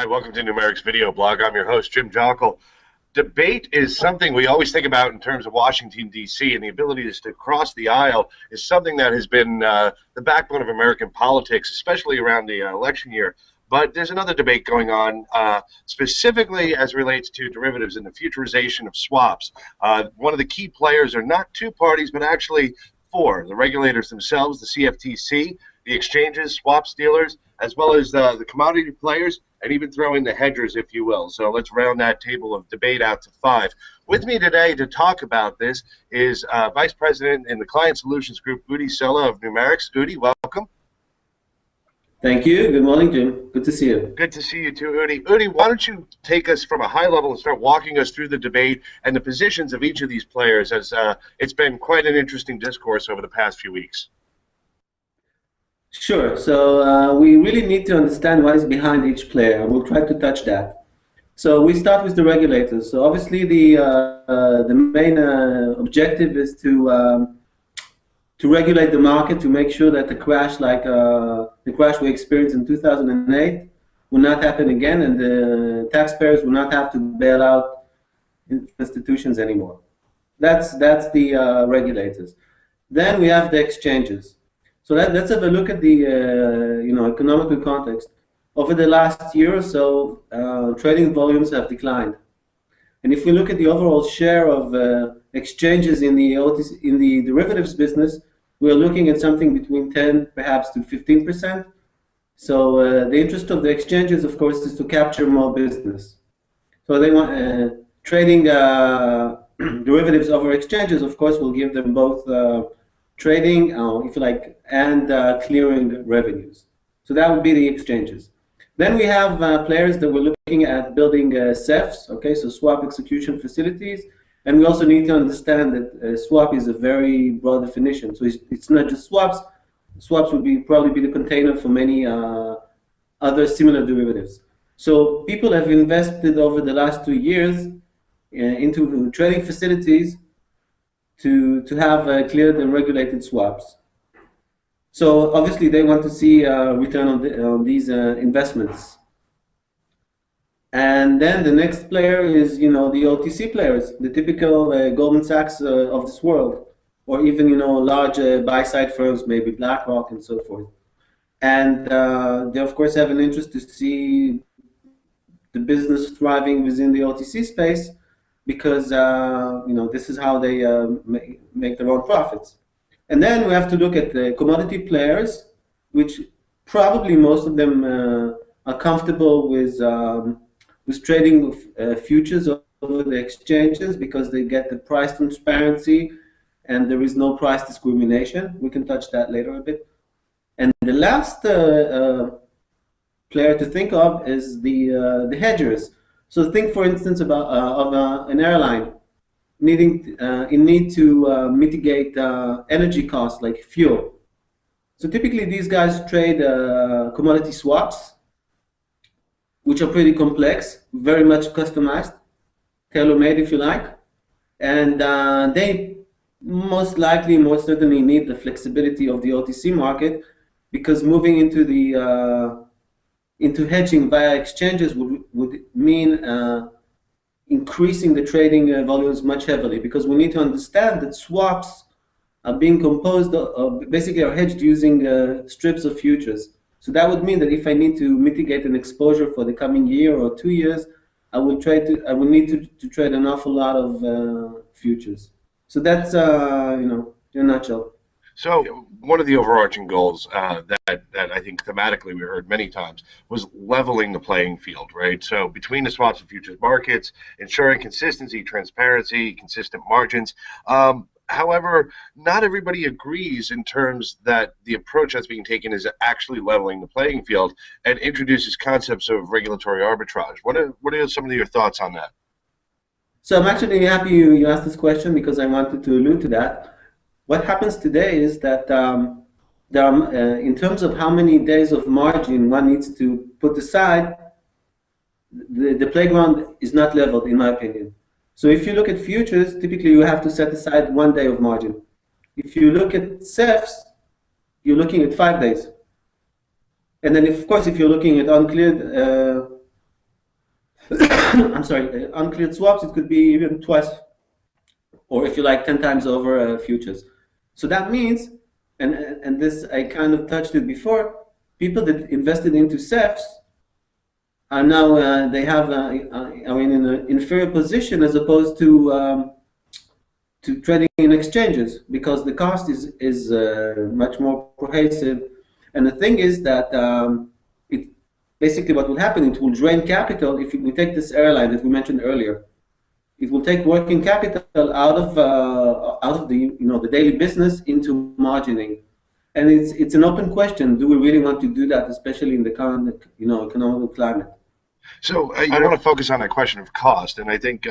Hi, welcome to Numerix Video Blog. I'm your host, Jim Jockle. Debate is something we always think about in terms of Washington, D.C., and the ability to cross the aisle is something that has been the backbone of American politics, especially around the election year. But there's another debate going on, specifically as relates to derivatives and the futurization of swaps. One of the key players are not two parties, but actually four: the regulators themselves, the CFTC, the exchanges, swaps dealers, as well as the commodity players, and even throw in the hedgers, if you will. So let's round that table of debate out to five. With me today to talk about this is Vice President in the Client Solutions Group, Udi Sella of Numerix. Udi, welcome. Thank you. Good morning, Jim. Good to see you. Good to see you too, Udi. Udi, why don't you take us from a high level and start walking us through the debate and the positions of each of these players, as it's been quite an interesting discourse over the past few weeks. Sure. So we really need to understand what is behind each player. We'll try to touch that. So we start with the regulators. So obviously the main objective is to regulate the market, to make sure that the crash like the crash we experienced in 2008 will not happen again, and the taxpayers will not have to bail out institutions anymore. That's the regulators. Then we have the exchanges. So let's have a look at the economical context. Over the last year or so, trading volumes have declined, and if we look at the overall share of exchanges in the derivatives business, we're looking at something between 10 perhaps to 15%. So the interest of the exchanges, of course, is to capture more business. So they want trading derivatives over exchanges, of course, will give them both trading, if you like, and clearing revenues. So that would be the exchanges. Then we have players that we're looking at building SEFs, okay, so swap execution facilities, and we also need to understand that swap is a very broad definition. So it's not just swaps. Swaps would probably be the container for many other similar derivatives. So people have invested over the last 2 years into trading facilities to have cleared and regulated swaps. So obviously they want to see return on these investments. And then the next player is, the OTC players, the typical Goldman Sachs of this world, or even, large buy-side firms, maybe BlackRock and so forth. And they of course have an interest to see the business thriving within the OTC space, because this is how they make their own profits. And then we have to look at the commodity players, which probably most of them are comfortable with trading futures over the exchanges, because they get the price transparency and there is no price discrimination. We can touch that later a bit. And the last player to think of is the hedgers. So think, for instance, of an airline needing to mitigate energy costs like fuel. So typically these guys trade commodity swaps, which are pretty complex, very much customized, tailor-made if you like, and they most certainly need the flexibility of the OTC market, because moving into hedging via exchanges would mean increasing the trading volumes much heavily, because we need to understand that swaps are being composed of, basically are hedged using strips of futures. So that would mean that if I need to mitigate an exposure for the coming year or 2 years, I will need to trade an awful lot of futures. So that's in a nutshell. So one of the overarching goals that I think thematically we heard many times was leveling the playing field, right? So between the swaps and futures markets, ensuring consistency, transparency, consistent margins. However, not everybody agrees in terms that the approach that's being taken is actually leveling the playing field and introduces concepts of regulatory arbitrage. What are some of your thoughts on that? So I'm actually happy you asked this question, because I wanted to allude to that. What happens today is that there are, in terms of how many days of margin one needs to put aside, the playground is not leveled, in my opinion. So if you look at futures, typically you have to set aside 1 day of margin. If you look at SEFs, you're looking at 5 days. And then, of course, if you're looking at uncleared I'm sorry, uncleared swaps, it could be even twice, or if you like, 10 times over futures. So that means, and this I kind of touched it before, people that invested into CEFs are now, they have, are in an inferior position as opposed to trading in exchanges because the cost is much more prohibitive. And the thing is that it basically what will happen, it will drain capital. If we take this airline that we mentioned earlier, it will take working capital out of the the daily business into margining, and it's an open question. Do we really want to do that, especially in the current economic climate? So I want to focus on that question of cost, and I think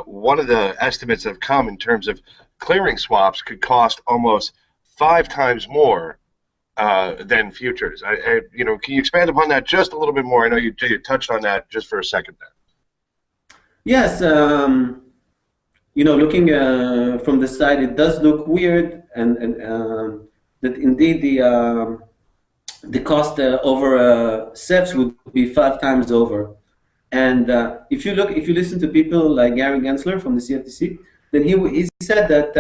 one of the estimates that have come in terms of clearing swaps could cost almost 5 times more than futures. Can you expand upon that just a little bit more? I know you touched on that just for a second there. Yes, looking from the side, it does look weird, and that indeed the cost over CEFs would be 5 times over. And if you listen to people like Gary Gensler from the CFTC, then he said that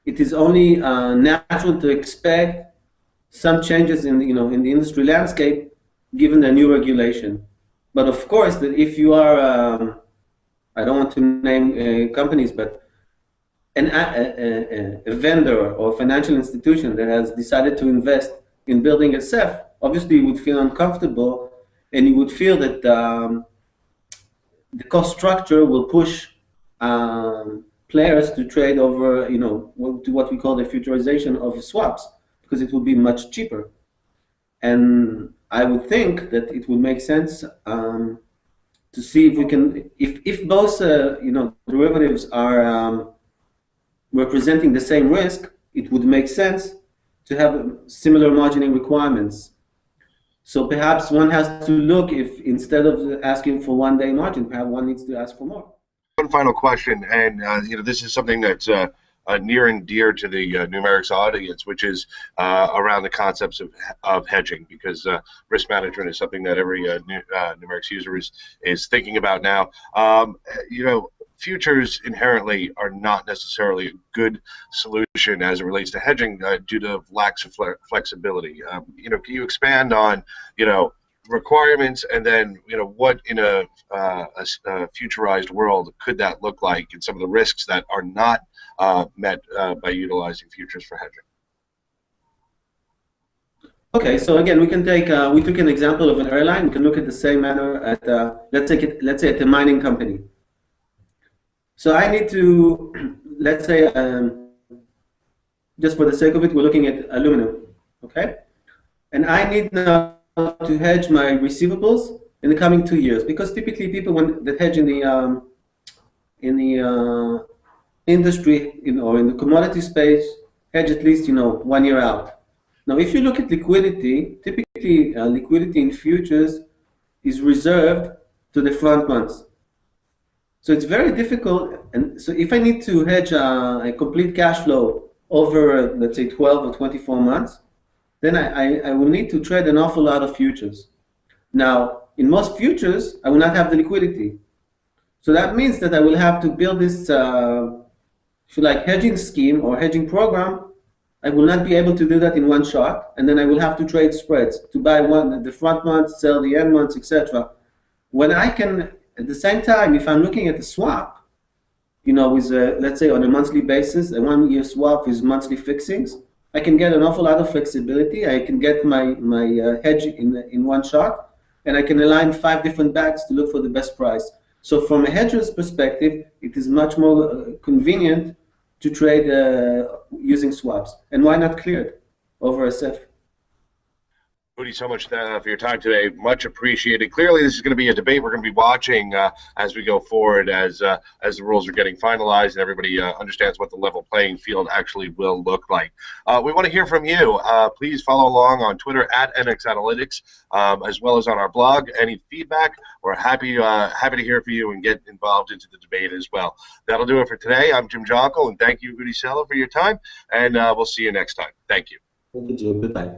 it is only natural to expect some changes in the industry landscape given the new regulation. But of course, that if you are, I don't want to name companies, but a vendor or financial institution that has decided to invest in building a CEF, obviously you would feel uncomfortable, and you would feel that the cost structure will push players to trade over, to what we call the futurization of swaps, because it will be much cheaper. And I would think that it would make sense to see if we can, if both derivatives are representing the same risk, it would make sense to have similar margining requirements. So perhaps one has to look if instead of asking for 1 day margin, perhaps one needs to ask for more. One final question, and this is something that's near and dear to the Numerix audience, which is around the concepts of hedging, because risk management is something that every Numerix user is thinking about now. Futures inherently are not necessarily a good solution as it relates to hedging due to lacks of flexibility. Can you expand on requirements, and then what in a futurized world could that look like, and some of the risks that are not met by utilizing futures for hedging? Okay, so again, we can take we took an example of an airline. We can look at the same manner at let's say at a mining company. So I need to, let's say, just for the sake of it, we're looking at aluminum, okay? And I need now to hedge my receivables in the coming 2 years, because typically people that hedge in the industry or in the commodity space hedge at least 1 year out. Now, if you look at liquidity, typically liquidity in futures is reserved to the front months. So it's very difficult, and so if I need to hedge a complete cash flow over, let's say, 12 or 24 months, then I will need to trade an awful lot of futures. Now, in most futures, I will not have the liquidity. So that means that I will have to build this, if you like, hedging scheme or hedging program. I will not be able to do that in one shot, and then I will have to trade spreads to buy the front months, sell the end months, etc. When I can, at the same time, if I'm looking at a swap, with let's say on a monthly basis, a 1 year swap with monthly fixings, I can get an awful lot of flexibility. I can get my hedge in one shot, and I can align 5 different bags to look for the best price. So from a hedger's perspective, it is much more convenient to trade using swaps. And why not cleared over a CEF? Udi, so much for your time today. Much appreciated. Clearly, this is going to be a debate we're going to be watching as we go forward, as the rules are getting finalized and everybody understands what the level playing field actually will look like. We want to hear from you. Please follow along on Twitter at NX Analytics, as well as on our blog. Any feedback, we're happy to hear from you and get involved into the debate as well. That'll do it for today. I'm Jim Jonkel, and thank you, Udi Sella, for your time, and we'll see you next time. Thank you. Thank you, Jim. Goodbye.